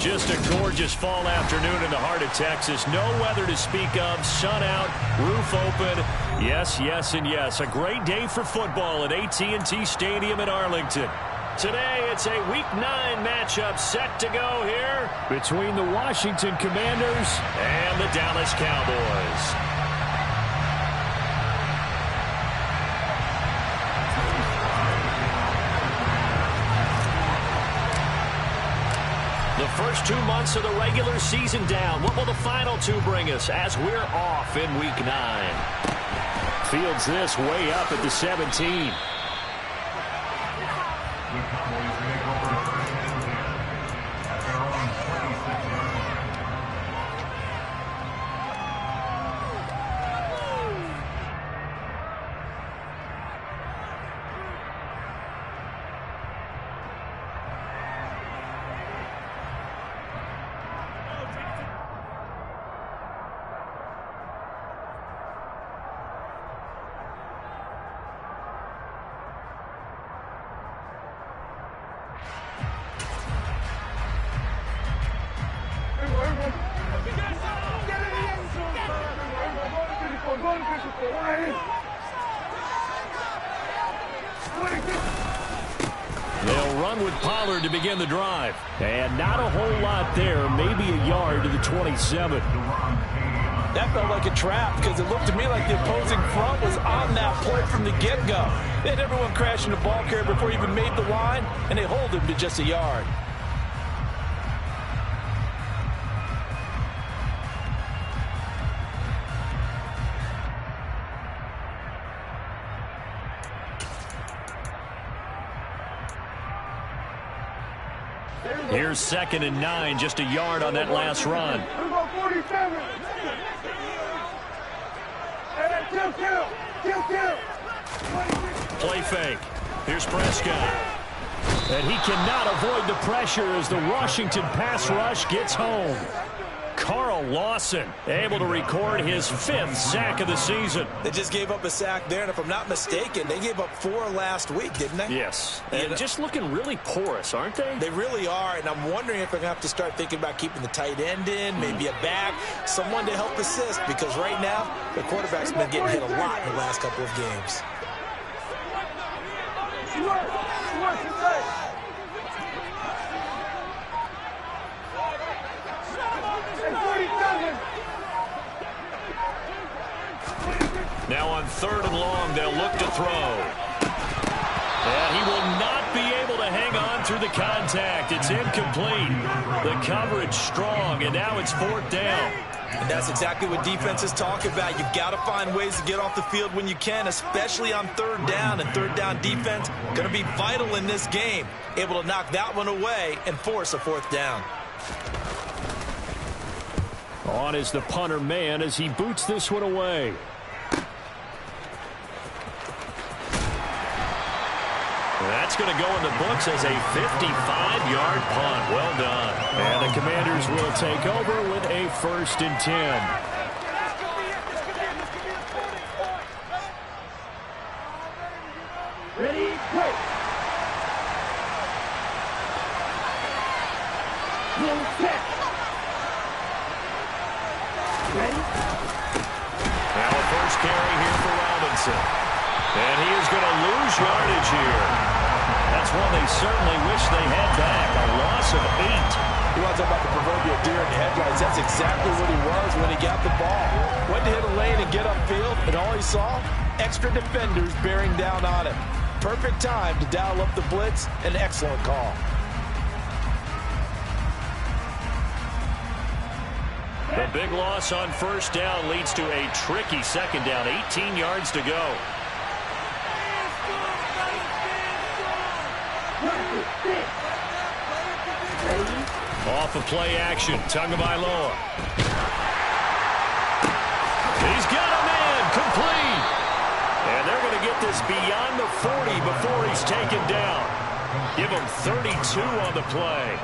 Just a gorgeous fall afternoon in the heart of Texas. No weather to speak of. Sun out, roof open. Yes, yes, and yes. A great day for football at AT&T Stadium in Arlington. Today, it's a Week 9 matchup set to go here between the Washington Commanders and the Dallas Cowboys. The first 2 months of the regular season down. What will the final 2 bring us as we're off in Week 9? Fields this way up at the 17. They'll run with Pollard to begin the drive. And not a whole lot there, maybe a yard to the 27. That felt like a trap because it looked to me like the opposing front was on that play from the get-go. They had everyone crashing the ball carrier before he even made the line, and they hold him to just a yard. Here's 2nd and 9, just a yard on that last run. Play fake. Here's Prescott. And he cannot avoid the pressure as the Washington pass rush gets home. Carl Lawson able to record his 5th sack of the season. They just gave up a sack there, and if I'm not mistaken, they gave up 4 last week, didn't they? Yes. And just looking really porous, aren't they? They really are, and I'm wondering if they're going to have to start thinking about keeping the tight end in, maybe a back, someone to help assist, because right now, the quarterback's been getting hit a lot in the last couple of games. Now on 3rd and long, they'll look to throw. And he will not be able to hang on through the contact. It's incomplete. The coverage strong, and now it's 4th down. And that's exactly what defenses talk about. You've got to find ways to get off the field when you can, especially on 3rd down. And 3rd down defense going to be vital in this game. Able to knock that one away and force a 4th down. On is the punter man as he boots this one away. That's going to go in the books as a 55-yard punt. Well done. And the Commanders will take over with a 1st and 10. Ready, go. Ready? Now a first carry here for Robinson. And he is going to lose yardage here. That's one they certainly wish they had back. A loss of 8. You want to talk about the proverbial deer in the headlights. That's exactly what he was when he got the ball. Went to hit a lane and get upfield, and all he saw, extra defenders bearing down on him. Perfect time to dial up the blitz. An excellent call. The big loss on 1st down leads to a tricky 2nd down. 18 yards to go. Off of play action, Tagovailoa. He's got a man, complete. And they're going to get this beyond the 40 before he's taken down. Give him 32 on the play.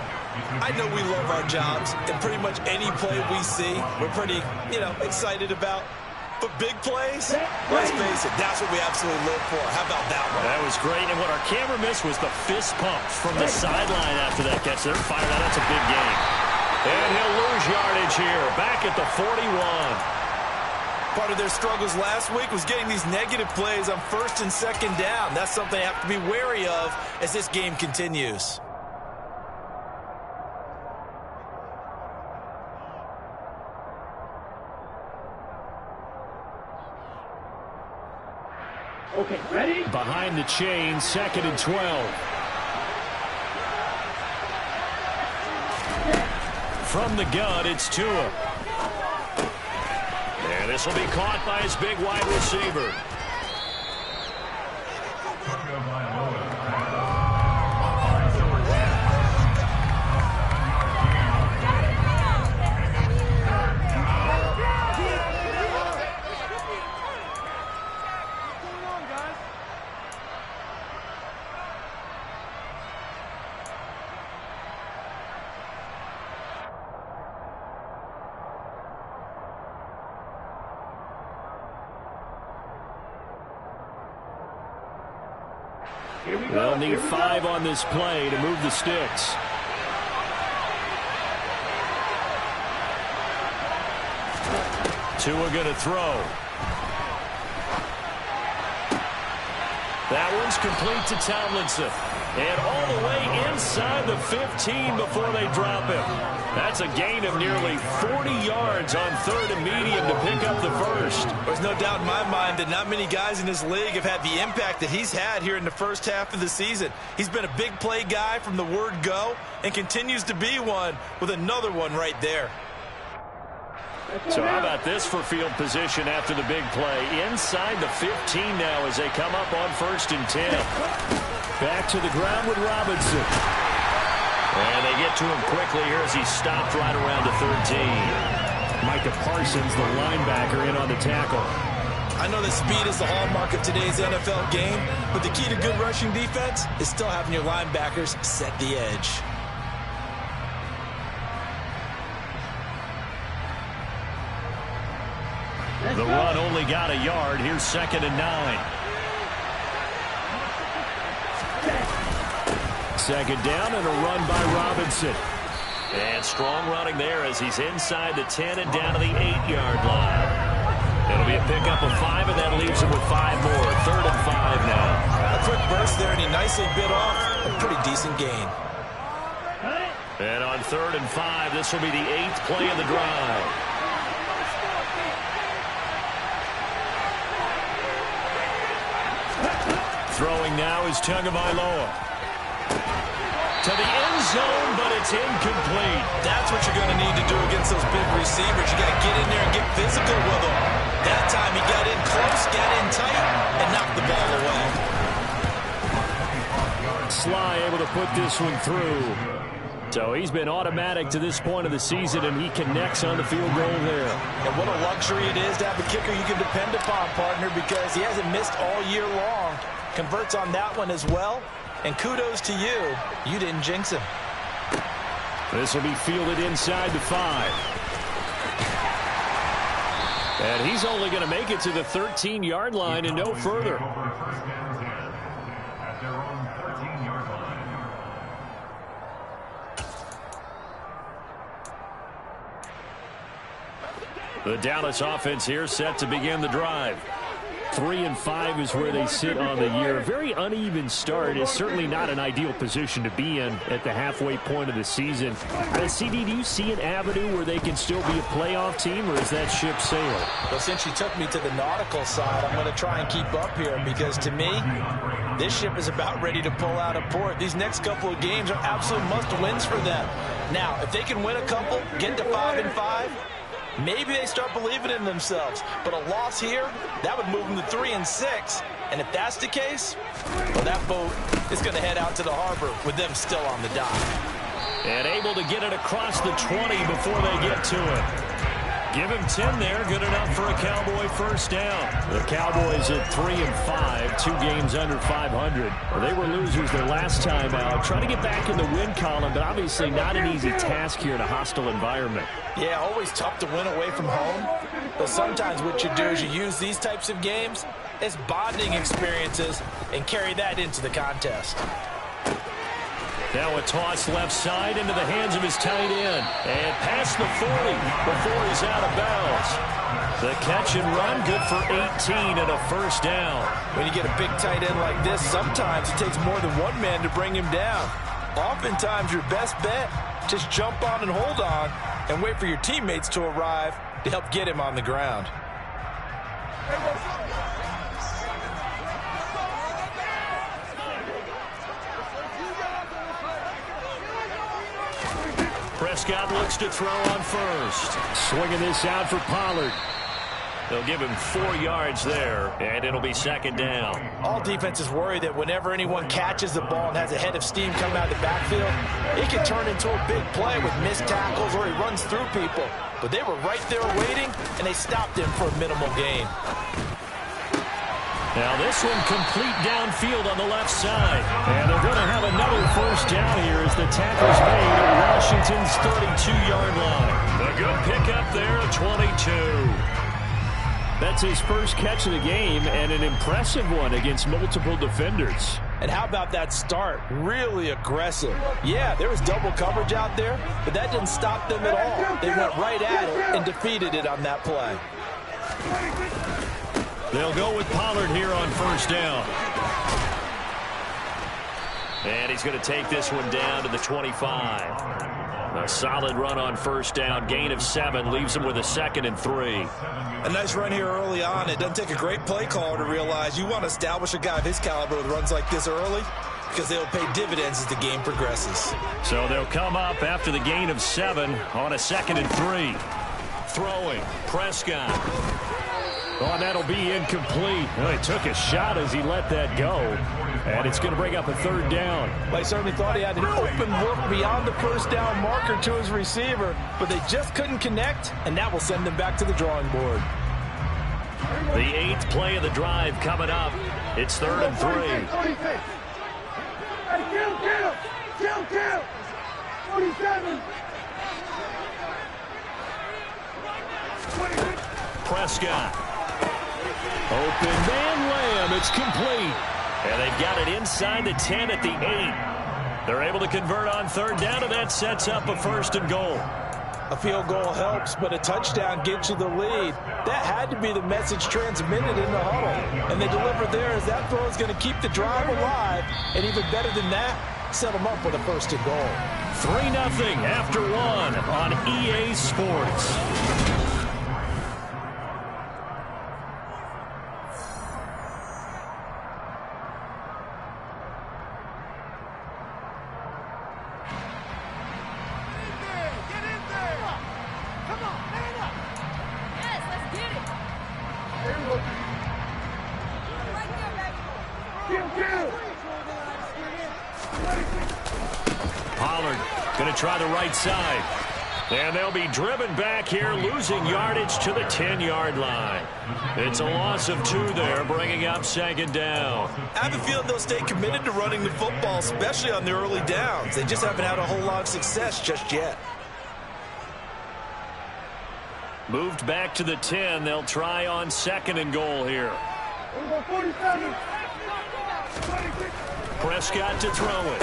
I know we love our jobs, and pretty much any play we see, we're pretty, excited about. But big plays, let's face it, that's what we absolutely live for. How about that one? That was great, and what our camera missed was the fist pump from the sideline after that catch. They're fired out. That's a big game. And he'll lose yardage here, back at the 41. Part of their struggles last week was getting these negative plays on first and second down. That's something they have to be wary of as this game continues. Okay, ready? Behind the chain, 2nd and 12. From the gun, it's Tua. And this will be caught by his big wide receiver. They'll need 5 on this play to move the sticks. Tua going to throw. That one's complete to Tomlinson. And all the way inside the 15 before they drop him. That's a gain of nearly 40 yards on 3rd and medium to pick up the first. There's no doubt in my mind that not many guys in this league have had the impact that he's had here in the first half of the season. He's been a big play guy from the word go and continues to be one with another one right there. So how about this for field position after the big play? Inside the 15 now as they come up on 1st and 10. Back to the ground with Robinson. And they get to him quickly here as he stopped right around the 13. Micah Parsons, the linebacker, in on the tackle. I know that speed is the hallmark of today's NFL game, but the key to good rushing defense is still having your linebackers set the edge. The run only got a yard. Here's 2nd and 9. 2nd down and a run by Robinson. And strong running there as he's inside the 10 and down to the 8-yard line. It'll be a pickup of 5, and that leaves him with 5 more. 3rd and 5 now. A quick burst there, and he nicely bit off a pretty decent gain. And on 3rd and 5, this will be the 8th play of the drive. Throwing now is Tagovailoa. To the end zone, but it's incomplete. That's what you're going to need to do against those big receivers. You got to get in there and get physical with them. That time he got in close, got in tight, and knocked the ball away. Sly able to put this one through. So he's been automatic to this point of the season, and he connects on the field goal there. And what a luxury it is to have a kicker you can depend upon, partner, because he hasn't missed all year long. Converts on that one as well. And kudos to you. You didn't jinx him. This will be fielded inside the 5. And he's only going to make it to the 13-yard line and no further. The Dallas offense here set to begin the drive. 3 and 5 is where they sit on the year. A very uneven start is certainly not an ideal position to be in at the halfway point of the season. CD, do you see an avenue where they can still be a playoff team, or is that ship sailed? Well, since you took me to the nautical side, I'm going to try and keep up here because, to me, this ship is about ready to pull out of port. These next couple of games are absolute must-wins for them. Now, if they can win a couple, get to 5 and 5, maybe they start believing in themselves. But a loss here, that would move them to 3 and 6. And if that's the case, well, that boat is going to head out to the harbor with them still on the dock. And able to get it across the 20 before they get to it. Give him 10 there. Good enough for a Cowboy first down. The Cowboys at 3 and 5, 2 games under 500. Well, they were losers their last time out. Trying to get back in the win column, but obviously not an easy task here in a hostile environment. Yeah, always tough to win away from home. But sometimes what you do is you use these types of games as bonding experiences and carry that into the contest. Now a toss left side into the hands of his tight end. And past the 40 before he's out of bounds. The catch and run, good for 18 and a first down. When you get a big tight end like this, sometimes it takes more than one man to bring him down. Oftentimes your best bet, just jump on and hold on and wait for your teammates to arrive to help get him on the ground. Prescott looks to throw on first. Swinging this out for Pollard. They'll give him 4 yards there, and it'll be second down. All defenses worry that whenever anyone catches the ball and has a head of steam coming out of the backfield, it can turn into a big play with missed tackles or he runs through people. But they were right there waiting, and they stopped him for a minimal gain. Now this one complete downfield on the left side. And they're going to have another first down here as the tackle's made at Washington's 32-yard line. A good pickup there at 22. That's his first catch of the game, and an impressive one against multiple defenders. And how about that start? Really aggressive. Yeah, there was double coverage out there, but that didn't stop them at all. They went right at it and defeated it on that play. They'll go with Pollard here on first down. And he's going to take this one down to the 25. A solid run on first down. Gain of 7 leaves him with a 2nd and 3. A nice run here early on. It doesn't take a great play caller to realize you want to establish a guy of his caliber with runs like this early because they'll pay dividends as the game progresses. So they'll come up after the gain of 7 on a 2nd and 3. Throwing. Prescott. Oh, and that'll be incomplete. Well, he took a shot as he let that go. And it's going to bring up a 3rd down. They certainly thought he had an open look beyond the first down marker to his receiver, but they just couldn't connect, and that will send them back to the drawing board. The 8th play of the drive coming up. It's 3rd and 3. Kill! 47. Prescott. Open man Lamb. It's complete. And they've got it inside the 10 at the 8. They're able to convert on 3rd down, and that sets up a 1st and goal. A field goal helps, but a touchdown gets you the lead. That had to be the message transmitted in the huddle. And they delivered there as that throw is going to keep the drive alive. And even better than that, set them up with a 1st and goal. 3-0 after 1 on EA Sports. Pollard going to try the right side. And they'll be driven back here, losing yardage to the 10-yard line. It's a loss of 2 there, bringing up 2nd down. I have a feeling they'll stay committed to running the football, especially on the early downs. They just haven't had a whole lot of success just yet. Moved back to the 10. They'll try on 2nd and goal here. Prescott to throw it.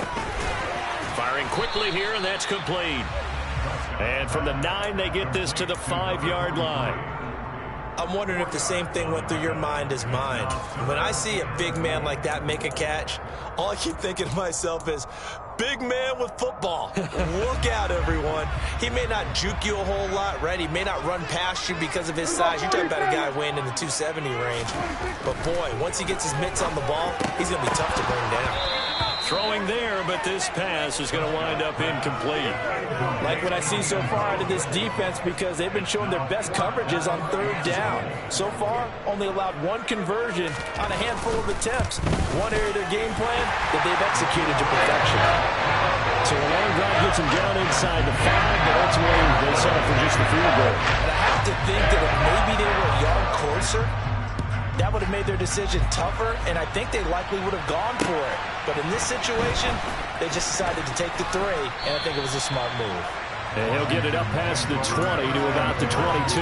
Firing quickly here, and that's complete. And from the 9, they get this to the 5-yard line. I'm wondering if the same thing went through your mind as mine. When I see a big man like that make a catch, all I keep thinking to myself is, big man with football. Look out, everyone. He may not juke you a whole lot, right? He may not run past you because of his size. You're talking about a guy weighing in the 270 range. But, boy, once he gets his mitts on the ball, he's going to be tough to bring down. Throwing there, but this pass is going to wind up incomplete. Like what I see so far out of this defense, because they've been showing their best coverages on 3rd down. So far, only allowed 1 conversion on a handful of attempts. One area of their game plan that they've executed to perfection. So a long drive gets them down inside the 5, but ultimately they settle for just the field goal. And I have to think that if maybe they were a yard closer, that would have made their decision tougher, and I think they likely would have gone for it. But in this situation, they just decided to take the 3, and I think it was a smart move. And he'll get it up past the 20 to about the 22.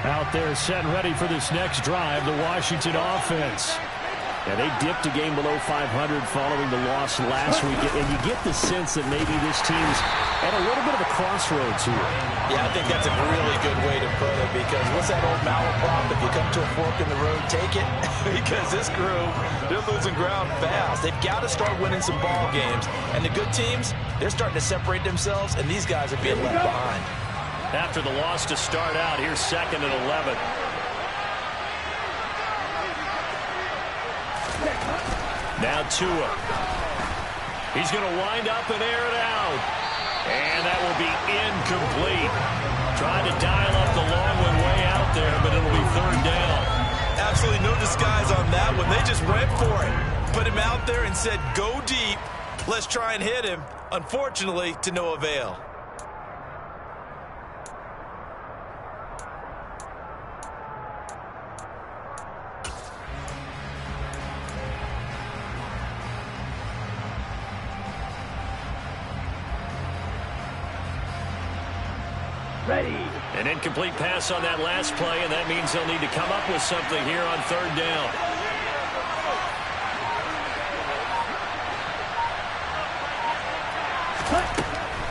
Out out there set and ready for this next drive, the Washington offense. Yeah, they dipped a game below 500 following the loss last week, and you get the sense that maybe this team's at a little bit of a crossroads here. Yeah, I think that's a really good way to put it, because what's that old malaprop? If you come to a fork in the road, take it. Because this crew, they're losing ground fast. They've got to start winning some ball games. And the good teams, they're starting to separate themselves, and these guys are being left behind. After the loss to start out, here's 2nd and 11. Now Tua. He's going to wind up and air it out. And that will be incomplete. Trying to dial up the long one way out there, but it'll be 3rd down. Absolutely no disguise on that one. They just went for it. Put him out there and said, go deep. Let's try and hit him. Unfortunately, to no avail. Ready. An incomplete pass on that last play, and that means they'll need to come up with something here on 3rd down.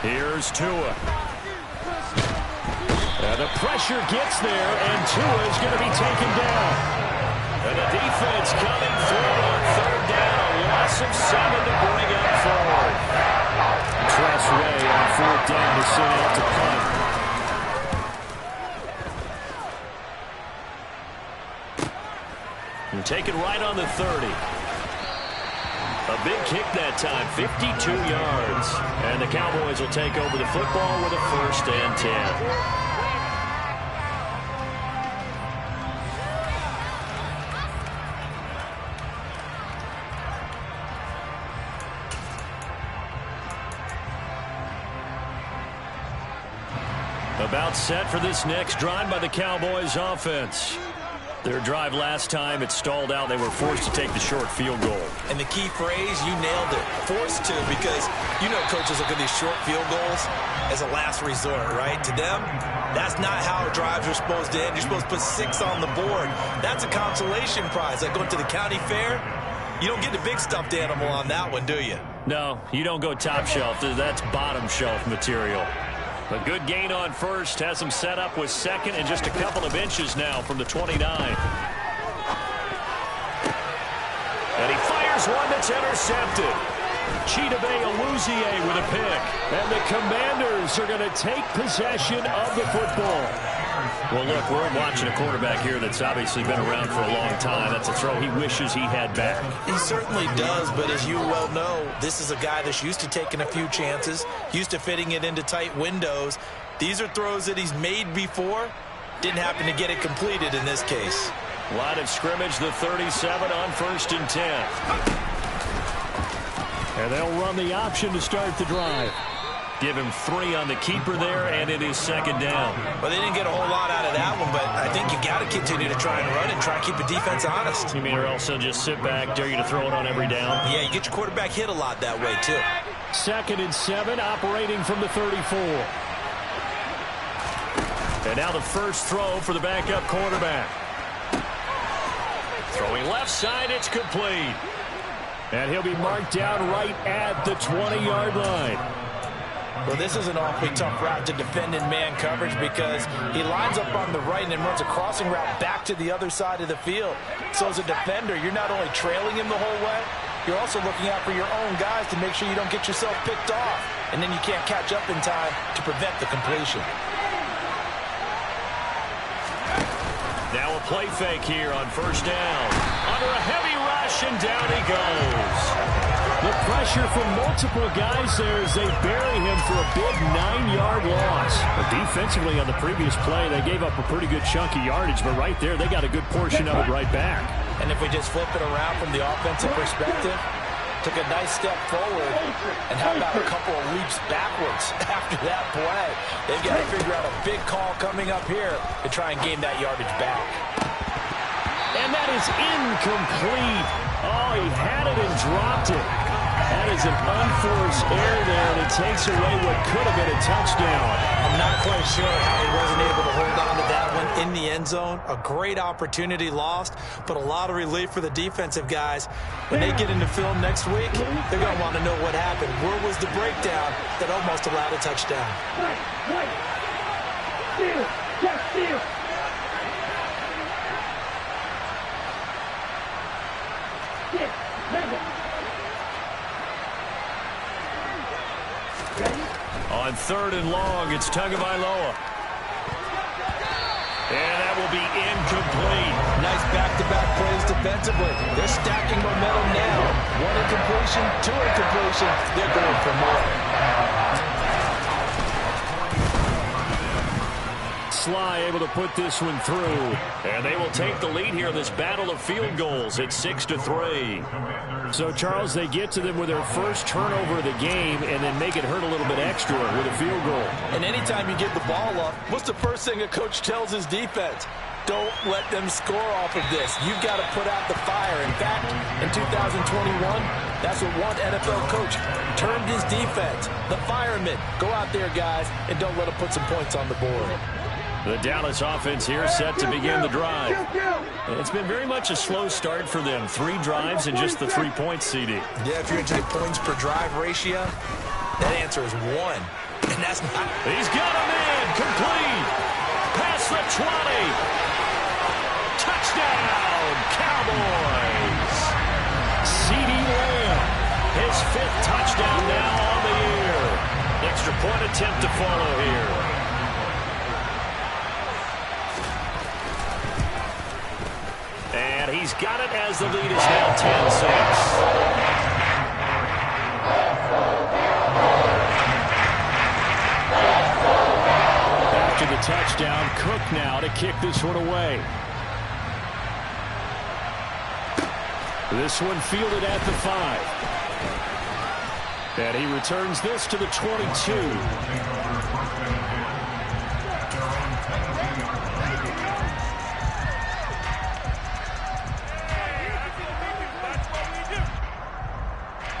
Here's Tua. And the pressure gets there, and Tua is going to be taken down. And the defense coming through on 3rd down. A loss of 7 to bring up 4th. Tress Way on 4th down to send out to punt. And take it right on the 30. A big kick that time, 52 yards. And the Cowboys will take over the football with a 1st and 10. About set for this next drive by the Cowboys offense. Their drive last time, it stalled out. They were forced to take the short field goal. And the key phrase, you nailed it. Forced to, because you know coaches look at these short field goals as a last resort, right? To them, that's not how drives are supposed to end. You're supposed to put 6 on the board. That's a consolation prize. Like going to the county fair, you don't get the big stuffed animal on that one, do you? No, you don't go top shelf. That's bottom shelf material. A good gain on 1st, has him set up with 2nd and just a couple of inches now from the 29. And he fires one that's intercepted. Chidobe Awuzie with a pick. And the Commanders are going to take possession of the football. Well, look, we're watching a quarterback here that's obviously been around for a long time. That's a throw he wishes he had back. He certainly does, but as you well know, this is a guy that's used to taking a few chances, used to fitting it into tight windows. These are throws that he's made before. Didn't happen to get it completed in this case. Line of scrimmage, the 37 on 1st and 10. And they'll run the option to start the drive. Give him 3 on the keeper there, and it is 2nd down. Well, they didn't get a whole lot out of that one, but I think you got to continue to try and run and try and keep the defense honest. You mean, or else they'll just sit back, dare you to throw it on every down? Yeah, you get your quarterback hit a lot that way, too. 2nd and 7, operating from the 34. And now the first throw for the backup quarterback. Throwing left side, it's complete. And he'll be marked down right at the 20-yard line. Well, this is an awfully tough route to defend in man coverage, because he lines up on the right and then runs a crossing route back to the other side of the field. So as a defender, you're not only trailing him the whole way, you're also looking out for your own guys to make sure you don't get yourself picked off. And then you can't catch up in time to prevent the completion. Now a play fake here on 1st down. Under a heavy rush, and down he goes. The pressure from multiple guys there as they bury him for a big 9-yard loss. But defensively on the previous play, they gave up a pretty good chunk of yardage, but right there, they got a good portion of it right back. And if we just flip it around from the offensive perspective, took a nice step forward, and how about a couple of leaps backwards after that play? They've got to figure out a big call coming up here to try and gain that yardage back. And that is incomplete. Oh, he had it and dropped it. That is an unforced error there, and it takes away what could have been a touchdown. I'm not quite sure how he wasn't able to hold on to that one in the end zone. A great opportunity lost, but a lot of relief for the defensive guys. When they get into film next week, they're going to want to know what happened. Where was the breakdown that almost allowed a touchdown? Right. Steal. Just steal. Get. Mega. On 3rd and long, it's Tagovailoa. And that will be incomplete. Nice back-to-back plays defensively. They're stacking momentum now. 1 incompletion, 2 incompletion. They're going for more. Sly able to put this one through. And they will take the lead here in this battle of field goals at 6-3. So, Charles, they get to them with their first turnover of the game and then make it hurt a little bit extra with a field goal. And anytime you get the ball up, what's the first thing a coach tells his defense? Don't let them score off of this. You've got to put out the fire. In fact, in 2021, that's what one NFL coach termed his defense. The firemen. Go out there, guys, and don't let them put some points on the board. The Dallas offense here set to begin the drive. It's been very much a slow start for them. 3 drives and just the 3 points, CD. Yeah, if you're into points per drive ratio, that answer is 1. And that's not... He's got a man. Complete. Past the 20. Touchdown, Cowboys. CD Lamb. His 5th touchdown now on the year. Extra point attempt to follow here. And he's got it as the lead is now 10-6. After the touchdown, Cook now to kick this one away. This one fielded at the 5. And he returns this to the 22.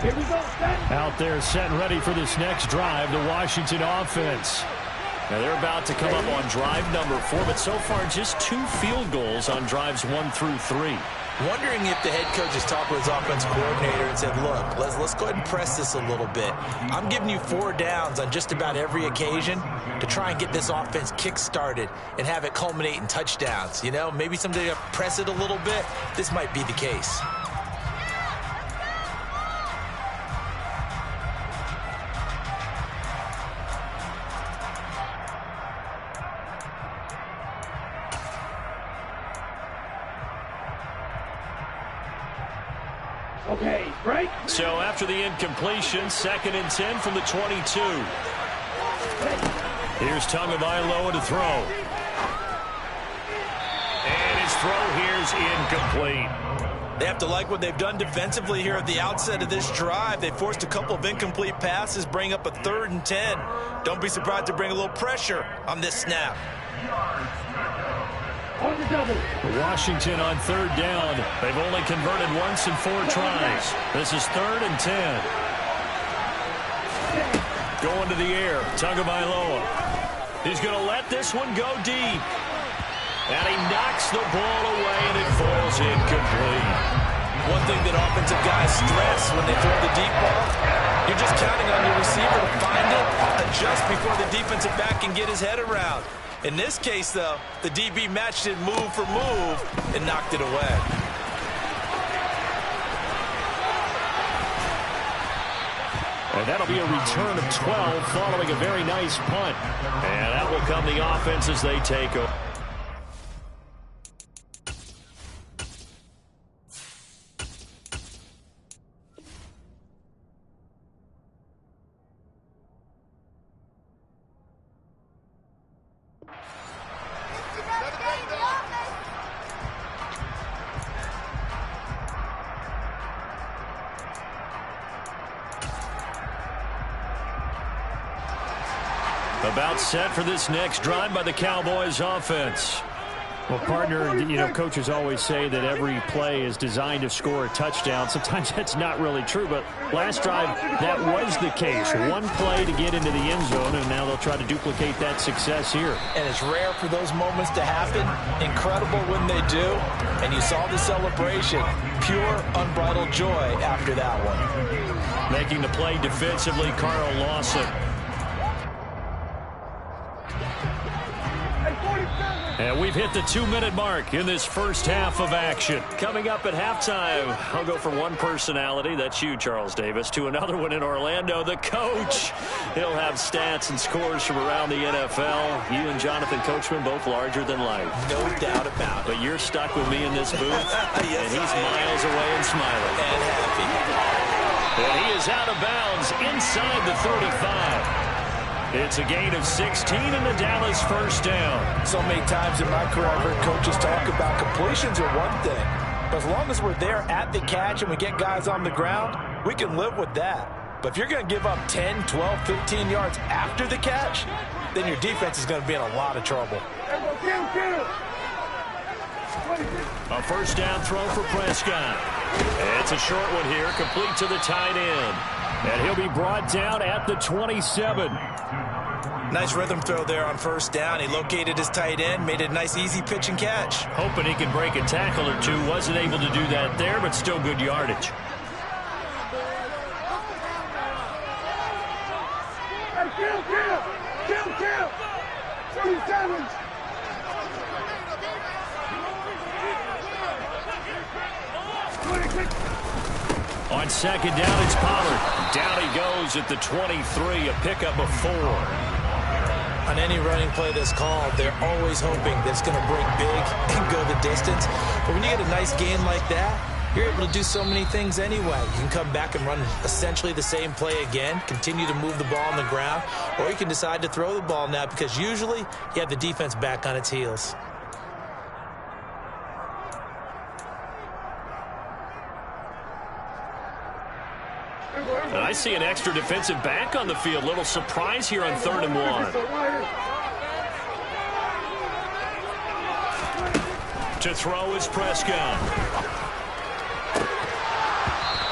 Here we go, set. Out there set and ready for this next drive, the Washington offense. Now they're about to come up on drive number 4, but so far just 2 field goals on drives 1 through 3. Wondering if the head coach has talked with his offensive coordinator and said, look, let's go ahead and press this a little bit. I'm giving you 4 downs on just about every occasion to try and get this offense kick-started and have it culminate in touchdowns. You know, maybe someday press it a little bit. This might be the case. Okay, break. So after the incompletion, 2nd and 10 from the 22. Here's Tagovailoa to throw. And his throw here's incomplete. They have to like what they've done defensively here at the outset of this drive. They forced a couple of incomplete passes, bring up a 3rd and 10. Don't be surprised to bring a little pressure on this snap. On the double. Washington on 3rd down. They've only converted once in 4 tries. This is 3rd and 10. Going to the air, Tagovailoa. He's going to let this one go deep. And he knocks the ball away, and it falls incomplete. One thing that offensive guys stress when they throw the deep ball, you're just counting on your receiver to find it, adjust before the defensive back can get his head around. In this case, though, the DB matched it move for move and knocked it away. And that'll be a return of 12 following a very nice punt. And that will come the offense as they take over. About set for this next drive by the Cowboys offense. Well, partner, coaches always say that every play is designed to score a touchdown. Sometimes that's not really true, but last drive, that was the case. One play to get into the end zone, and now they'll try to duplicate that success here. And it's rare for those moments to happen. Incredible when they do. And you saw the celebration. Pure, unbridled joy after that one. Making the play defensively, Carl Lawson. And we've hit the 2-minute mark in this first half of action. Coming up at halftime, I'll go from one personality, that's you, Charles Davis, to another one in Orlando, the coach. He'll have stats and scores from around the NFL. You and Jonathan Coachman, both larger than life. No doubt about it. But you're stuck with me in this booth, yes, and he's miles away and smiling. And happy. And he is out of bounds inside the 35. It's a gain of 16 and the Dallas first down. So many times in my career, I've heard coaches talk about completions are one thing. But as long as we're there at the catch and we get guys on the ground, we can live with that. But if you're going to give up 10, 12, 15 yards after the catch, then your defense is going to be in a lot of trouble. A first down throw for Prescott. It's a short one here, complete to the tight end. And he'll be brought down at the 27. Nice rhythm throw there on first down. He located his tight end, made a nice easy pitch and catch. Hoping he can break a tackle or two. Wasn't able to do that there, but still good yardage. Kill! 27. On second down, it's Pollard. Down he goes at the 23, a pickup of 4. On any running play that's called, they're always hoping that it's going to break big and go the distance. But when you get a nice gain like that, you're able to do so many things anyway. You can come back and run essentially the same play again, continue to move the ball on the ground, or you can decide to throw the ball now because usually you have the defense back on its heels. I see an extra defensive back on the field. Little surprise here on 3rd and 1. To throw is Prescott.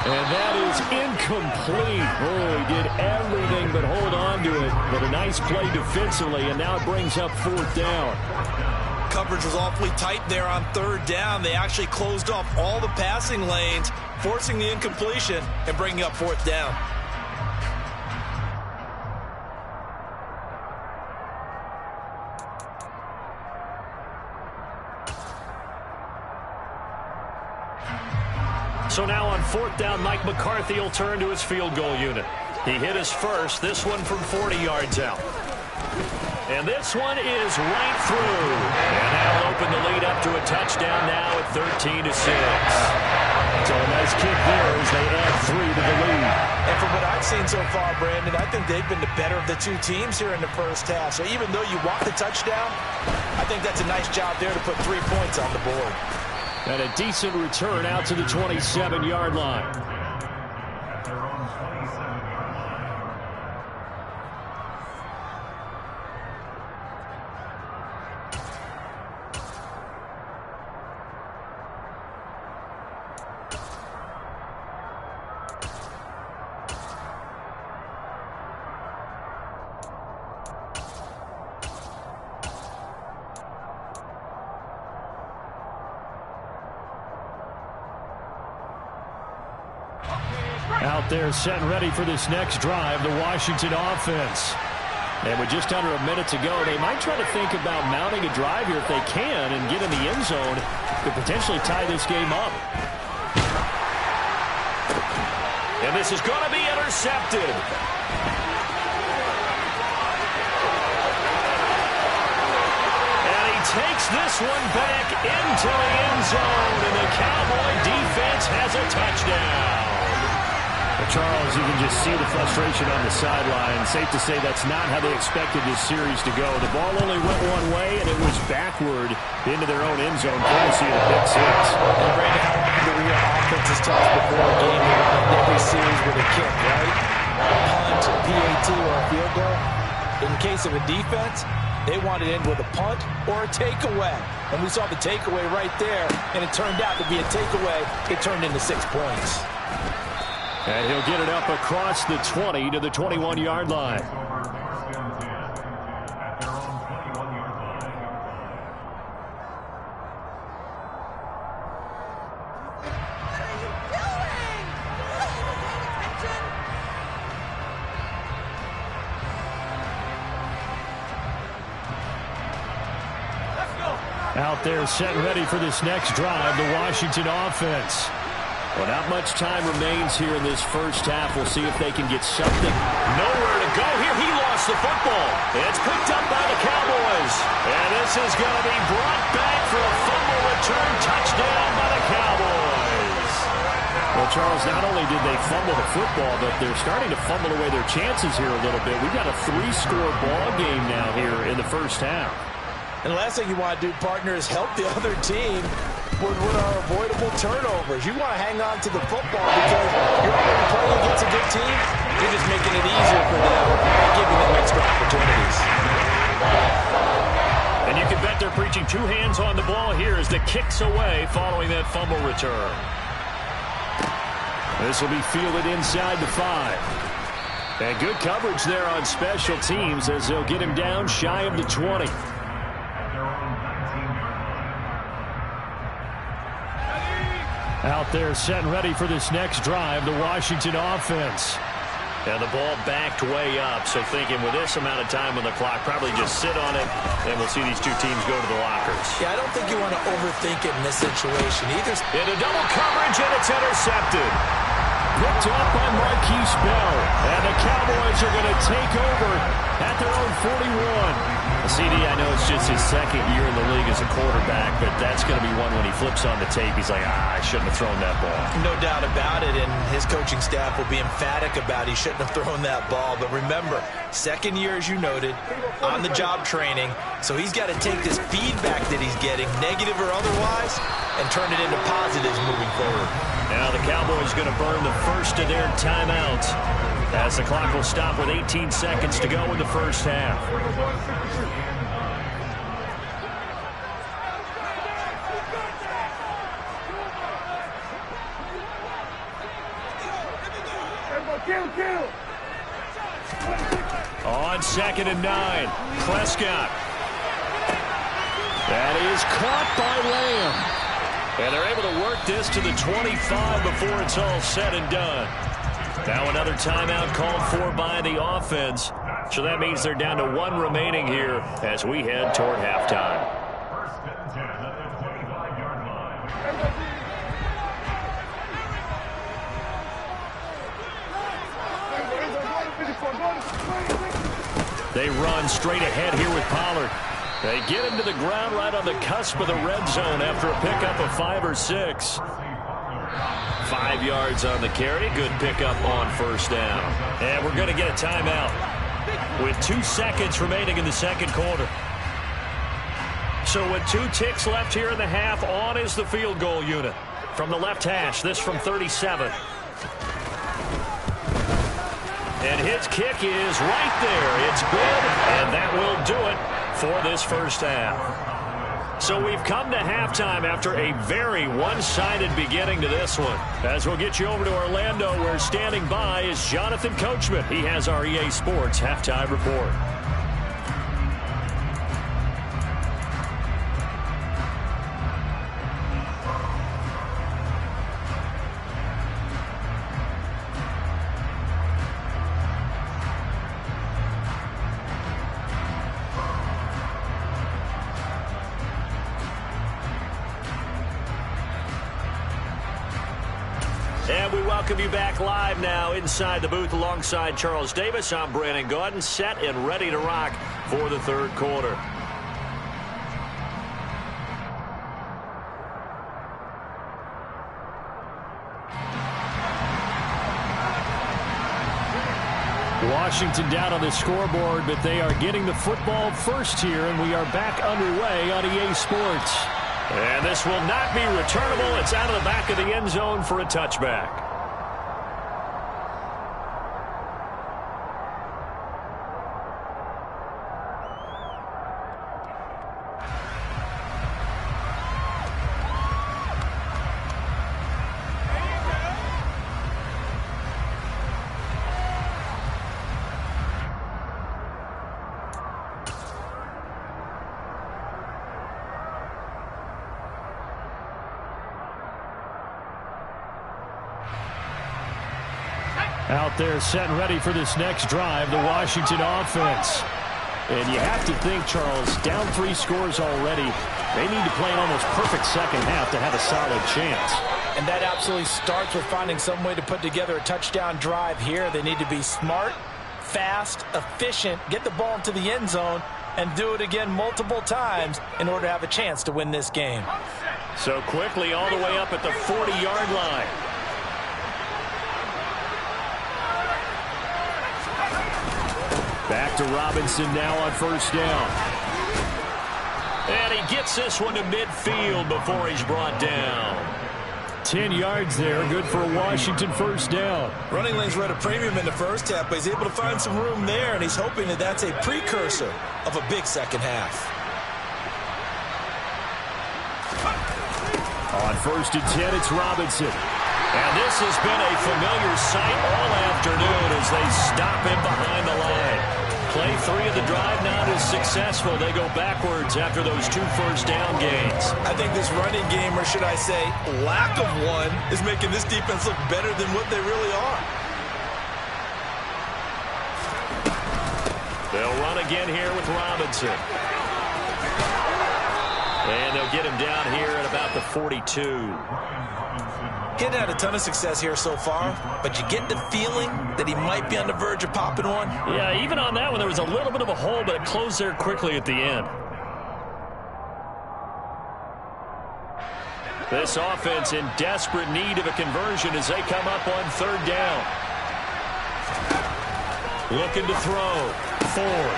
And that is incomplete. Oh, he did everything but hold on to it. But a nice play defensively, and now it brings up 4th down. Coverage was awfully tight there on 3rd down. They actually closed off all the passing lanes, forcing the incompletion and bringing up 4th down. So now on 4th down, Mike McCarthy will turn to his field goal unit. He hit his first, this one from 40 yards out. And this one is right through. And that'll open the lead up to a touchdown now at 13-6. So a nice kick there as they add 3 to the lead. And from what I've seen so far, Brandon, I think they've been the better of the two teams here in the first half. So even though you want the touchdown, I think that's a nice job there to put 3 points on the board. And a decent return out to the 27-yard line. Out there set and ready for this next drive, the Washington offense. And with just under a minute to go, they might try to think about mounting a drive here if they can and get in the end zone to potentially tie this game up. And this is going to be intercepted. And he takes this one back into the end zone, and the Cowboy defense has a touchdown. Charles, you can just see the frustration on the sideline. Safe to say that's not how they expected this series to go. The ball only went one way, and it was backward into their own end zone, courtesy of the pick 6. And Brandon, how often do we hear offenses talk before a game in every series with a kick, right? A punt, a PAT, or a field goal. In case of a defense, They wanted in with a punt or a takeaway. And we saw the takeaway right there, and it turned out to be a takeaway. It turned into 6 points. And he'll get it up across the 20 to the 21-yard line. Out there set and ready for this next drive, the Washington offense. Well, not much time remains here in this first half. We'll see if they can get something. Nowhere to go here. He lost the football. It's picked up by the Cowboys. And this is going to be brought back for a fumble return touchdown by the Cowboys. Well, Charles, not only did they fumble the football, but they're starting to fumble away their chances here a little bit. We've got a 3-score ball game now here in the first half. And the last thing you want to do, partner, is help the other team with our avoidable turnovers. You want to hang on to the football because you're already playing against a good team. You're just making it easier for them and giving them extra opportunities. And you can bet they're preaching 2 hands on the ball here as the kick's away following that fumble return. This will be fielded inside the 5. And good coverage there on special teams as they'll get him down shy of the 20. Out there set and ready for this next drive, the Washington offense. And the ball backed way up, so thinking with this amount of time on the clock, probably just sit on it, and we'll see these two teams go to the lockers. Yeah, I don't think you want to overthink it in this situation either. Into double coverage, and it's intercepted. Picked up by Marquise Bell, and the Cowboys are going to take over at their own 41. CD, I know it's just his second year in the league as a quarterback, but that's going to be one when he flips on the tape. He's like, I shouldn't have thrown that ball. No doubt about it, and his coaching staff will be emphatic about he shouldn't have thrown that ball. But remember, second year, as you noted, on-the-job training, so he's got to take this feedback that he's getting, negative or otherwise, and turn it into positives moving forward. Now the Cowboys going to burn the first of their timeouts as the clock will stop with 18 seconds to go in the first half. On 2nd and 9, Prescott. That is caught by Lamb. And they're able to work this to the 25 before it's all said and done. Now another timeout called for by the offense. So that means they're down to 1 remaining here as we head toward halftime. They run straight ahead here with Pollard. They get him to the ground right on the cusp of the red zone after a pickup of 5 or 6. 5 yards on the carry. Good pickup on first down. And we're going to get a timeout with 2 seconds remaining in the second quarter. So with 2 ticks left here in the half, on is the field goal unit. From the left hash, this from 37. And his kick is right there. It's good, and that will do it for this first half. So we've come to halftime after a very one-sided beginning to this one. As we'll get you over to Orlando, where standing by is Jonathan Coachman. He has our EA Sports Halftime Report. And we welcome you back live now inside the booth alongside Charles Davis. I'm Brandon Gaudin, set and ready to rock for the third quarter. Washington down on the scoreboard, but they are getting the football first here, and we are back underway on EA Sports. And this will not be returnable. It's out of the back of the end zone for a touchback. Out there set and ready for this next drive, the Washington offense. And you have to think, Charles, down 3 scores already. They need to play an almost perfect second half to have a solid chance. And that absolutely starts with finding some way to put together a touchdown drive here. They need to be smart, fast, efficient, get the ball into the end zone, and do it again multiple times in order to have a chance to win this game. So quickly all the way up at the 40-yard line. Back to Robinson now on first down. And he gets this one to midfield before he's brought down. 10 yards there, good for a Washington first down. Running lanes were at a premium in the first half, but he's able to find some room there, and he's hoping that that's a precursor of a big second half. On first and 10, it's Robinson. And this has been a familiar sight all afternoon as they stop him behind the line. Play 3 of the drive not as successful. They go backwards after those 2 first down gains. I think this running game, or should I say lack of one, is making this defense look better than what they really are. They'll run again here with Robinson. And they'll get him down here at about the 42. Getting had a ton of success here so far, but you get the feeling that he might be on the verge of popping one. Yeah, even on that one, there was a little bit of a hole, but it closed there quickly at the end. This offense in desperate need of a conversion as they come up on third down. Looking to throw. Ford.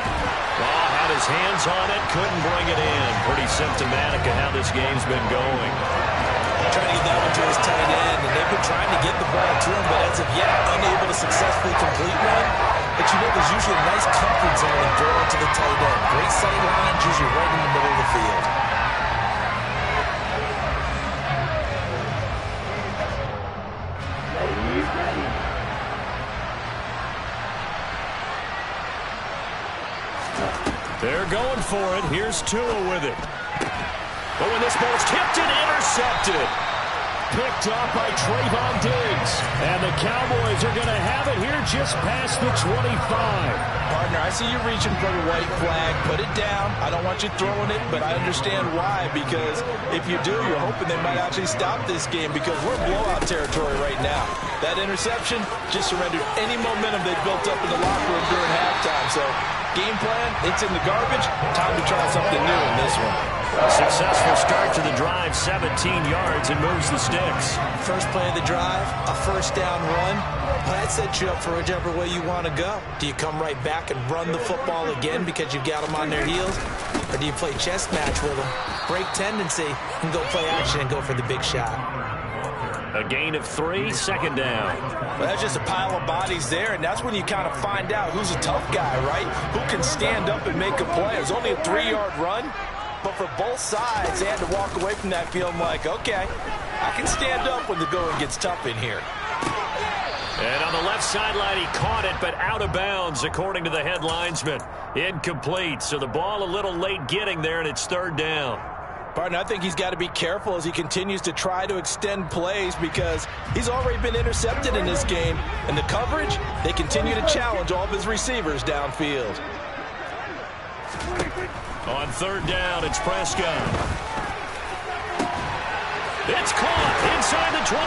Had his hands on it, couldn't bring it in. Pretty symptomatic of how this game's been going. Trying to get that one to his tight end, and they've been trying to get the ball to him, but as of yet, unable to successfully complete one. But you know, there's usually a nice comfort zone in throwing to the tight end. Great sight lines, usually right in the middle of the field. They're going for it. Here's Tua with it. Oh, and this ball's tipped and intercepted. Picked off by Trayvon Diggs. And the Cowboys are going to have it here just past the 25. Partner, I see you reaching for the white flag. Put it down. I don't want you throwing it, but I understand why. Because if you do, you're hoping they might actually stop this game because we're blowout territory right now. That interception just surrendered any momentum they built up in the locker room during halftime. So game plan, it's in the garbage. Time to try something new in this one. Successful start to the drive, 17 yards, and moves the sticks. First play of the drive, a first down run. Well, that sets you up for whichever way you want to go. Do you come right back and run the football again because you've got them on their heels? Or do you play chess match with them, break tendency, and go play action and go for the big shot? A gain of 3, second down. Well, that's just a pile of bodies there, and that's when you kind of find out who's a tough guy, right? Who can stand up and make a play. It was only a 3-yard run. But for both sides, they had to walk away from that feeling like, okay, I can stand up when the going gets tough in here. And on the left sideline, he caught it, but out of bounds, according to the head linesman. Incomplete, so the ball a little late getting there, and it's third down. Partner, I think he's got to be careful as he continues to try to extend plays because he's already been intercepted in this game. And the coverage, they continue to challenge all of his receivers downfield. On third down, it's Prescott. It's caught inside the 25.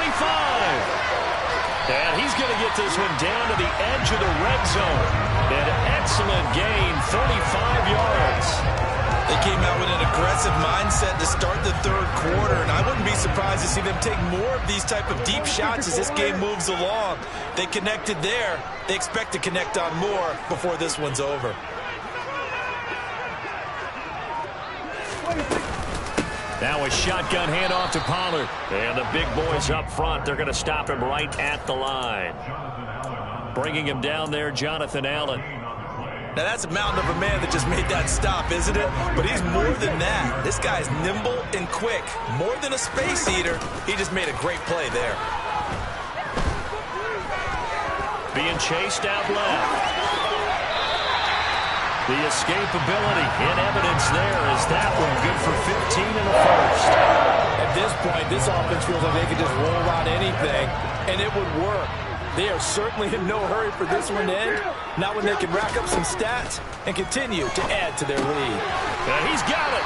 And he's going to get this one down to the edge of the red zone. An excellent gain, 35 yards. They came out with an aggressive mindset to start the third quarter, and I wouldn't be surprised to see them take more of these type of deep shots as this game moves along. They connected there. They expect to connect on more before this one's over. Now a shotgun handoff to Pollard. And the big boys up front, they're going to stop him right at the line. Bringing him down there, Jonathan Allen. Now that's a mountain of a man that just made that stop, isn't it? But he's more than that. This guy's nimble and quick. More than a space eater, he just made a great play there. Being chased out left. The escapability in evidence there is that one good for 15 in the first. At this point, this offense feels like they could just roll out anything, and it would work. They are certainly in no hurry for this one to end. Not when they can rack up some stats and continue to add to their lead. And he's got it.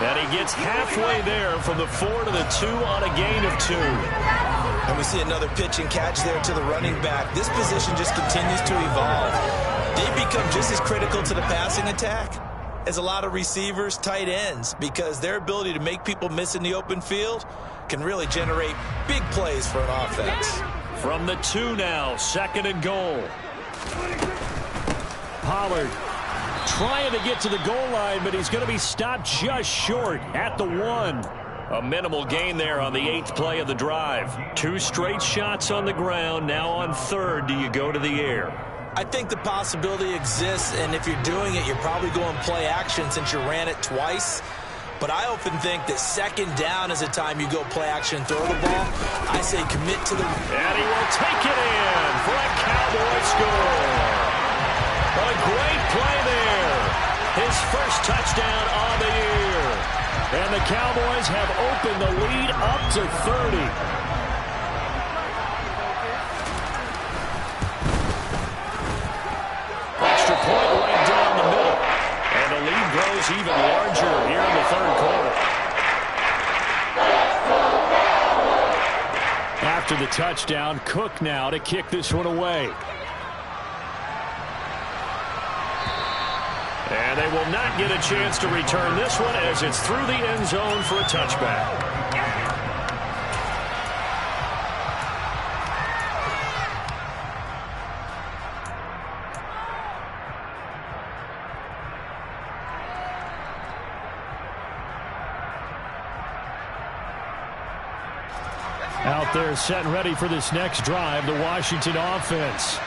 And he gets halfway there from the 4 to the 2 on a gain of 2. And we see another pitch and catch there to the running back. This position just continues to evolve. They become just as critical to the passing attack as a lot of receivers, tight ends, because their ability to make people miss in the open field can really generate big plays for an offense. From the 2 now, 2nd and goal. Pollard trying to get to the goal line, but he's going to be stopped just short at the 1. A minimal gain there on the 8th play of the drive. 2 straight shots on the ground. Now on 3rd, do you go to the air? I think the possibility exists, and if you're doing it, you're probably going play action since you ran it twice. But I often think that 2nd down is a time you go play action and throw the ball. I say commit to the... And he will take it in for a Cowboy score. A great play there. His first touchdown on the year. And the Cowboys have opened the lead up to 30. Extra point right down the middle. And the lead grows even larger here in the 3rd quarter. After the touchdown, Cook now to kick this one away. And they will not get a chance to return this one as it's through the end zone for a touchback. Out there set and ready for this next drive, the Washington offense.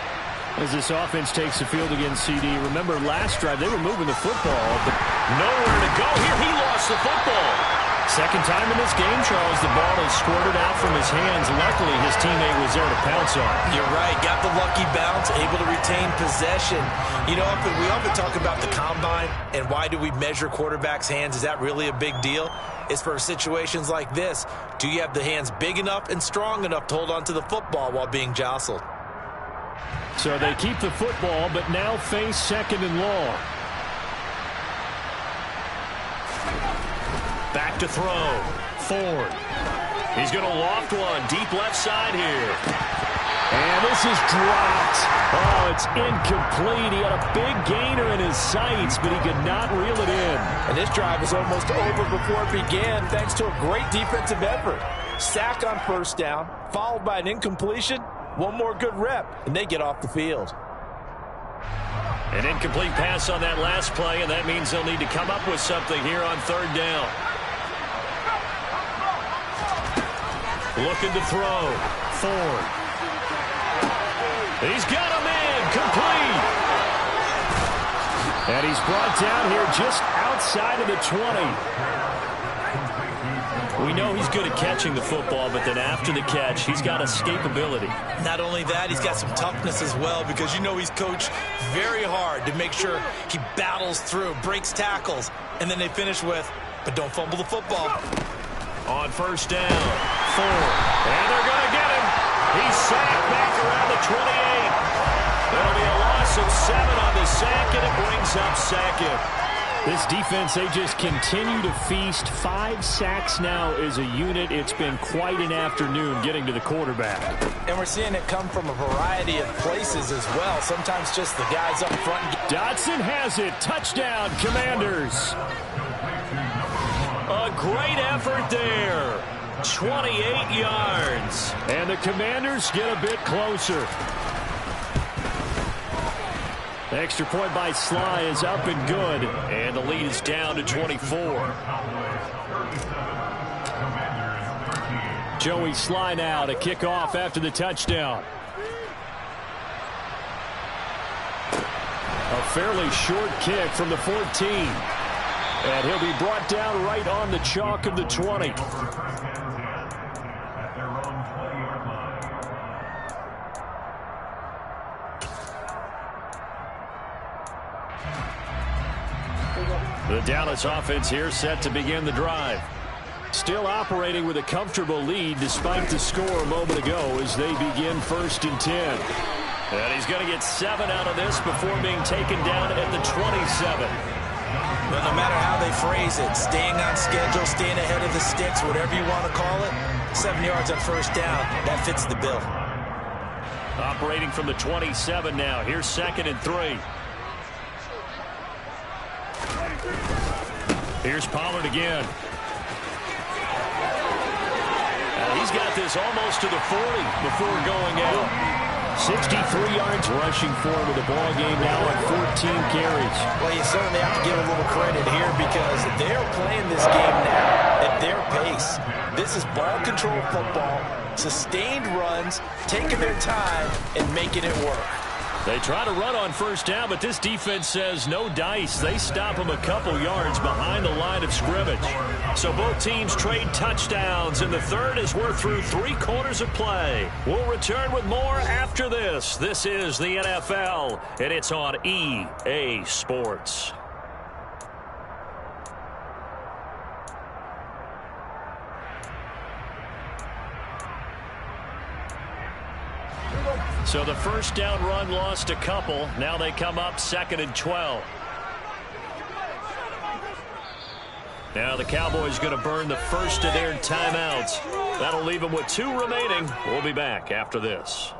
As this offense takes the field against CD. Remember last drive, they were moving the football, but nowhere to go here. He lost the football. Second time in this game, Charles, the ball has squirted out from his hands. Luckily, his teammate was there to pounce on. You're right. Got the lucky bounce, able to retain possession. You know, we often talk about the combine and why do we measure quarterbacks' hands. Is that really a big deal? It's for situations like this. Do you have the hands big enough and strong enough to hold on to the football while being jostled? So they keep the football, but now face 2nd and long. Back to throw. Ford. He's going to loft one. Deep left side here. And this is dropped. Oh, it's incomplete. He had a big gainer in his sights, but he could not reel it in. And this drive was almost over before it began thanks to a great defensive effort. Sack on 1st down, followed by an incompletion. One more good rep, and they get off the field. An incomplete pass on that last play, and that means they'll need to come up with something here on 3rd down. Looking to throw. Ford. He's got a man. Complete. And he's brought down here just outside of the 20. We know he's good at catching the football, but then after the catch, he's got escapability. Not only that, he's got some toughness as well, because you know he's coached very hard to make sure he battles through, breaks tackles, and then they finish with, but don't fumble the football. On 1st down, Ford. And they're going to get him. He's sacked back around the 28. There'll be a loss of 7 on the sack, and it brings up 2nd. This defense, they just continue to feast. 5 sacks now as a unit. It's been quite an afternoon getting to the quarterback. And we're seeing it come from a variety of places as well. Sometimes just the guys up front. Dotson has it. Touchdown, Commanders. A great effort there. 28 yards. And the Commanders get a bit closer. The extra point by Sly is up and good. And the lead is down to 24. Joey Sly now to kick off after the touchdown. A fairly short kick from the 14. And he'll be brought down right on the chalk of the 20. The Dallas offense here set to begin the drive. Still operating with a comfortable lead despite the score a moment ago as they begin 1st and 10. And he's going to get 7 out of this before being taken down at the 27. But no matter how they phrase it, staying on schedule, staying ahead of the sticks, whatever you want to call it, 7 yards on 1st down, that fits the bill. Operating from the 27 now. Here's 2nd and 3. Here's Pollard again. He's got this almost to the 40 before going out. 63 yards rushing for him with the ball game now at 14 carries. Well, you certainly have to give a little credit here because they're playing this game now at their pace. This is ball control football, sustained runs, taking their time and making it work. They try to run on 1st down, but this defense says no dice. They stop them a couple yards behind the line of scrimmage. So both teams trade touchdowns, and the 3rd as we're through 3 quarters of play. We'll return with more after this. This is the NFL, and it's on EA Sports. So the 1st down run lost a couple. Now they come up 2nd and 12. Now the Cowboys going to burn the first of their timeouts. That'll leave them with 2 remaining. We'll be back after this.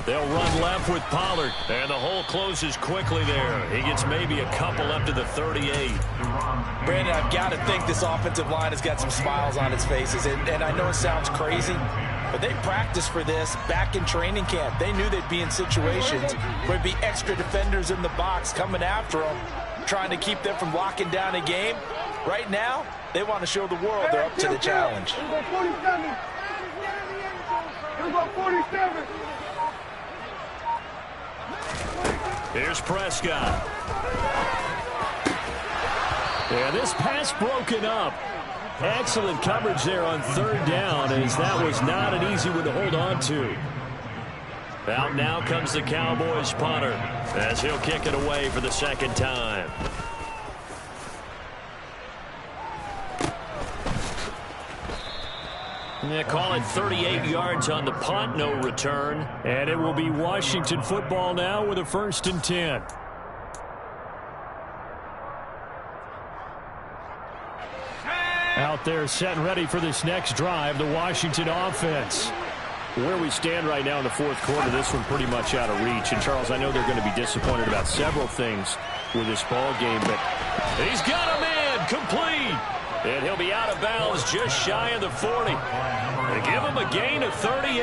They'll run left with Pollard, and the hole closes quickly there. He gets maybe a couple up to the 38. Brandon, I've got to think this offensive line has got some smiles on its faces, and I know it sounds crazy, but they practiced for this back in training camp. They knew they'd be in situations where there'd be extra defenders in the box coming after them, trying to keep them from locking down a game. Right now, they want to show the world they're up to the challenge. Here we go 47. Here we go 47. Here's Prescott. Yeah, this pass broken up. Excellent coverage there on 3rd down, as that was not an easy one to hold on to. Out now comes the Cowboys punter, as he'll kick it away for the 2nd time. They call it 38 yards on the punt, no return. And it will be Washington football now with a 1st and 10. Out there set and ready for this next drive, the Washington offense. Where we stand right now in the 4th quarter, this one pretty much out of reach. And, Charles, I know they're going to be disappointed about several things with this ball game, but he's got a man complete. And he'll be out of bounds just shy of the 40. They give him a gain of 38.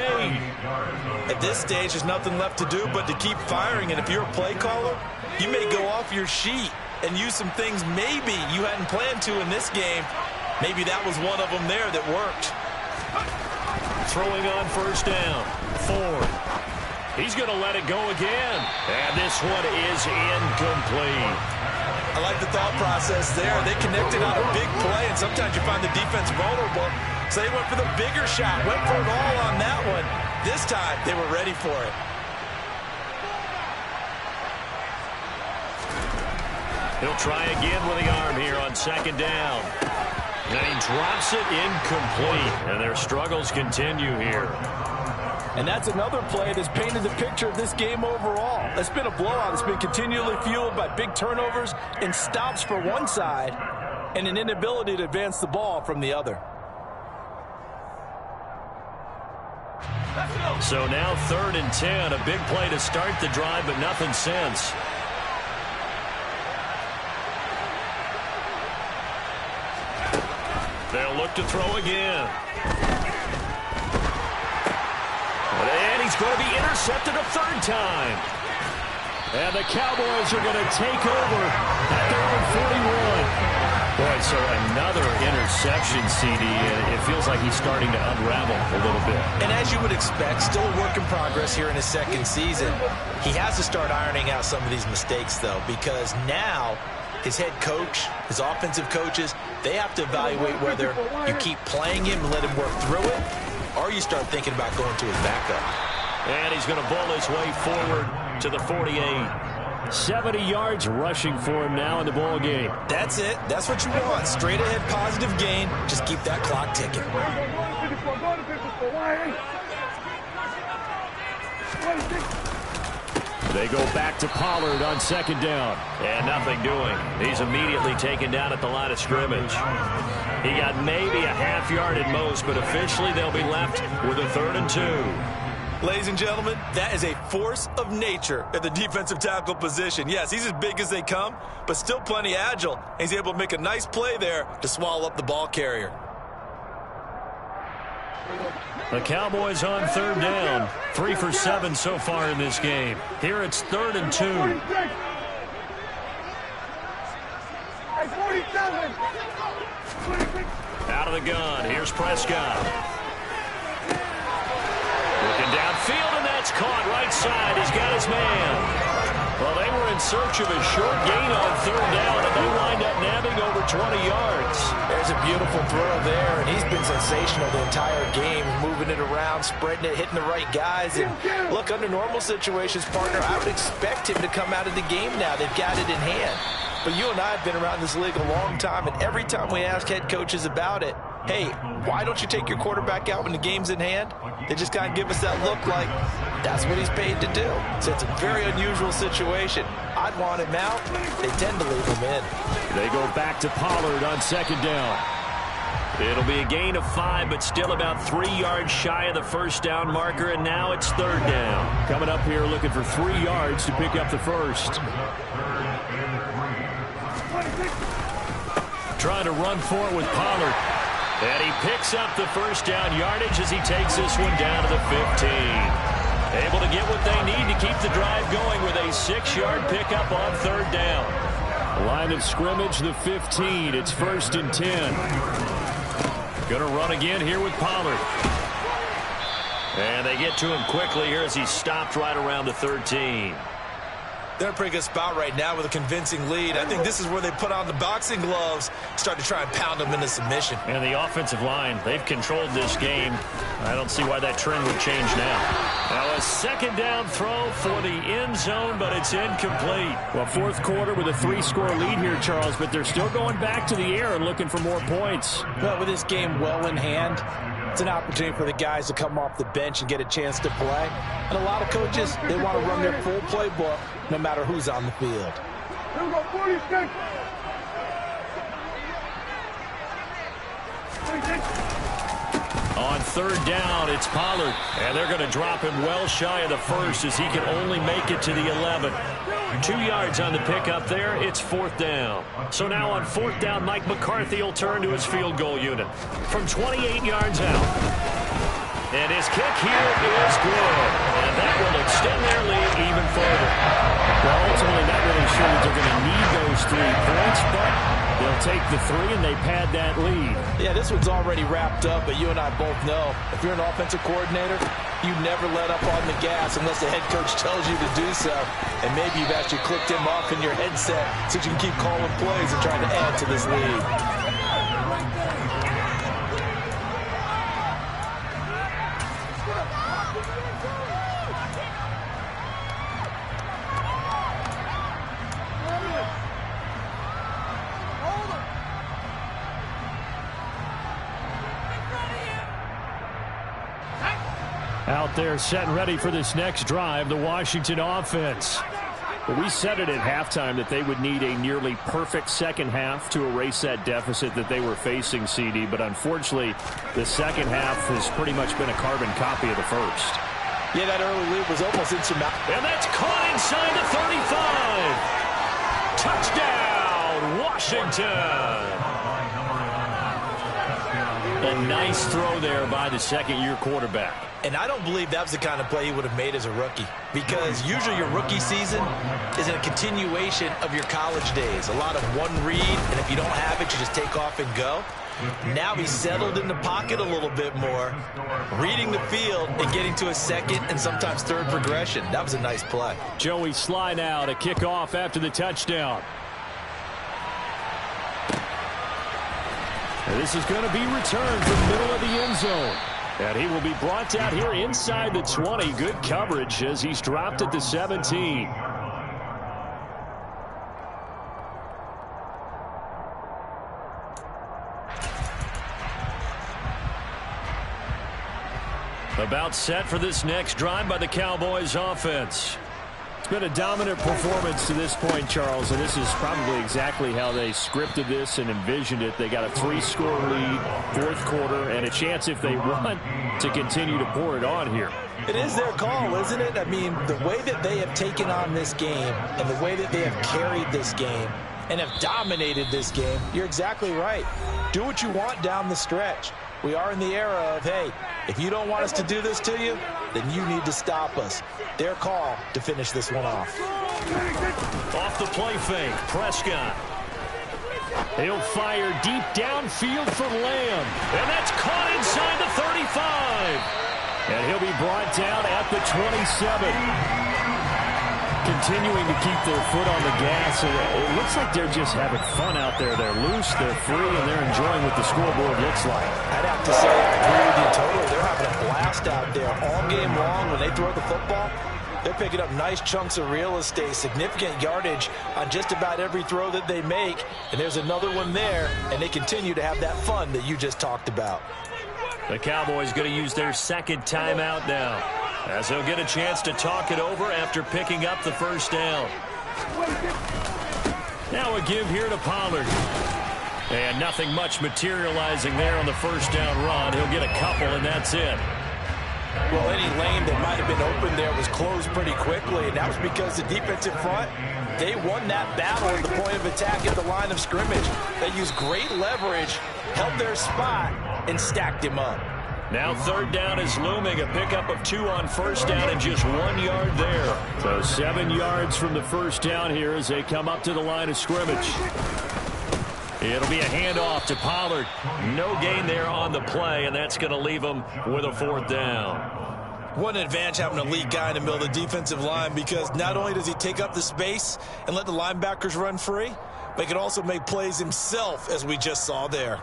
At this stage, there's nothing left to do but to keep firing. And if you're a play caller, you may go off your sheet and use some things maybe you hadn't planned to in this game. Maybe that was one of them there that worked. Throwing on 1st down. Ford. He's going to let it go again. And this one is incomplete. I like the thought process there. They connected on a big play, and sometimes you find the defense vulnerable. So they went for the bigger shot, went for it all on that one. This time, they were ready for it. He'll try again with the arm here on 2nd down. And he drops it incomplete. And their struggles continue here. And that's another play that's painted the picture of this game overall. It's been a blowout. It's been continually fueled by big turnovers and stops for one side and an inability to advance the ball from the other. So now 3rd and 10. A big play to start the drive, but nothing since. They'll look to throw again. And he's going to be intercepted a 3rd time. And the Cowboys are going to take over at their own 41. Boy, so another interception, CD, and it feels like he's starting to unravel a little bit. And as you would expect, still a work in progress here in his 2nd season. He has to start ironing out some of these mistakes, though, because now his head coach, his offensive coaches, they have to evaluate whether you keep playing him and let him work through it, or you start thinking about going to his backup. And he's going to bull his way forward to the 48. 70 yards rushing for him now in the ball game. That's it. That's what you want. Straight ahead positive gain. Just keep that clock ticking. They go back to Pollard on second down. And nothing doing. He's immediately taken down at the line of scrimmage. He got maybe a half yard at most, but officially they'll be left with a 3rd and 2. Ladies and gentlemen, that is a force of nature at the defensive tackle position. Yes, he's as big as they come, but still plenty agile. He's able to make a nice play there to swallow up the ball carrier. The Cowboys on 3rd down. 3 for 7 so far in this game. Here it's 3rd and 2. Out of the gun. Here's Prescott. Looking downfield, and that's caught right side. He's got his man. Well, they were in search of a short gain on 3rd down, and they wind up nabbing over 20 yards. There's a beautiful throw there, and he's been sensational the entire game, moving it around, spreading it, hitting the right guys. And look, under normal situations, partner, I would expect him to come out of the game now. They've got it in hand. But you and I have been around this league a long time, and every time we ask head coaches about it, hey, why don't you take your quarterback out when the game's in hand? They just kind of give us that look like that's what he's paid to do. So it's a very unusual situation. I'd want him out. They tend to leave him in. They go back to Pollard on second down. It'll be a gain of 5, but still about 3 yards shy of the first down marker, and now it's 3rd down. Coming up here looking for 3 yards to pick up the first. Trying to run for it with Pollard. And he picks up the first down yardage as he takes this one down to the 15. Able to get what they need to keep the drive going with a 6-yard pickup on 3rd down. Line of scrimmage, the 15. It's 1st and 10. Going to run again here with Pollard. And they get to him quickly here as he's stopped right around the 13. They're in a pretty good spot right now with a convincing lead. I think this is where they put on the boxing gloves, start to try and pound them into submission. And the offensive line, they've controlled this game. I don't see why that trend would change now. Now a second down throw for the end zone, but it's incomplete. Well, 4th quarter with a 3-score lead here, Charles, but they're still going back to the air and looking for more points. Well, with this game well in hand, it's an opportunity for the guys to come off the bench and get a chance to play. And a lot of coaches, they want to run their full playbook no matter who's on the field. Here we go, 46. On 3rd down, it's Pollard. And they're going to drop him well shy of the first as he can only make it to the 11. 2 yards on the pickup there. It's 4th down. So now on 4th down, Mike McCarthy will turn to his field goal unit from 28 yards out. And his kick here is good. And that will extend their lead even further. Well, ultimately, not really sure that they're going to need those 3 points, but they'll take the 3 and they pad that lead. Yeah, this one's already wrapped up, but you and I both know if you're an offensive coordinator, you never let up on the gas unless the head coach tells you to do so. And maybe you've actually clicked him off in your headset so you can keep calling plays and trying to add to this lead. Out there set and ready for this next drive, the Washington offense. But we said it at halftime that they would need a nearly perfect second half to erase that deficit that they were facing, CD. But unfortunately, the second half has pretty much been a carbon copy of the first. Yeah, that early lead was almost insurmountable. And that's caught inside the 35. Touchdown, Washington. A nice throw there by the second-year quarterback. And I don't believe that was the kind of play he would have made as a rookie, because usually your rookie season is a continuation of your college days. A lot of one read, and if you don't have it, you just take off and go. Now he's settled in the pocket a little bit more, reading the field and getting to a second and sometimes third progression. That was a nice play. Joey Sly now to kick off after the touchdown. This is going to be returned from the middle of the end zone. And he will be brought down here inside the 20. Good coverage as he's dropped at the 17. About set for this next drive by the Cowboys offense. It's been a dominant performance to this point, Charles, and this is probably exactly how they scripted this and envisioned it. They got a 3-score lead, fourth quarter, and a chance if they want to continue to pour it on here. It is their call, isn't it? I mean, the way that they have taken on this game and the way that they have carried this game and have dominated this game, you're exactly right. Do what you want down the stretch. We are in the era of, hey, if you don't want us to do this to you, then you need to stop us. Their call to finish this one off. Off the play fake, Prescott. He'll fire deep downfield for Lamb. And that's caught inside the 35. And he'll be brought down at the 27. Continuing to keep their foot on the gas. And it looks like they're just having fun out there. They're loose, they're free, and they're enjoying what the scoreboard looks like. I'd have to say, I agree with you totally. They're having a blast out there all game long. When they throw the football, they're picking up nice chunks of real estate, significant yardage on just about every throw that they make. And there's another one there, and they continue to have that fun that you just talked about. The Cowboys going to use their second timeout now, as they'll get a chance to talk it over after picking up the first down. Now a give here to Pollard. And nothing much materializing there on the first down run. He'll get a couple, and that's it. Well, any lane that might have been open there was closed pretty quickly, and that was because the defensive front, they won that battle at the point of attack at the line of scrimmage. They used great leverage, held their spot, and stacked him up. Now third down is looming. A pickup of 2 on first down and just 1 yard there. So 7 yards from the first down here as they come up to the line of scrimmage. It'll be a handoff to Pollard. No gain there on the play, and that's going to leave them with a fourth down. What an advantage having a lead guy in the middle of the defensive line, because not only does he take up the space and let the linebackers run free, but he can also make plays himself, as we just saw there.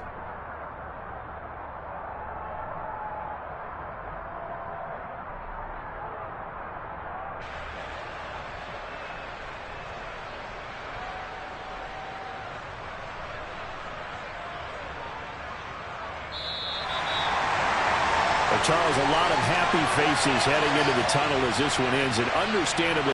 Charles, a lot of happy faces heading into the tunnel as this one ends, and understandably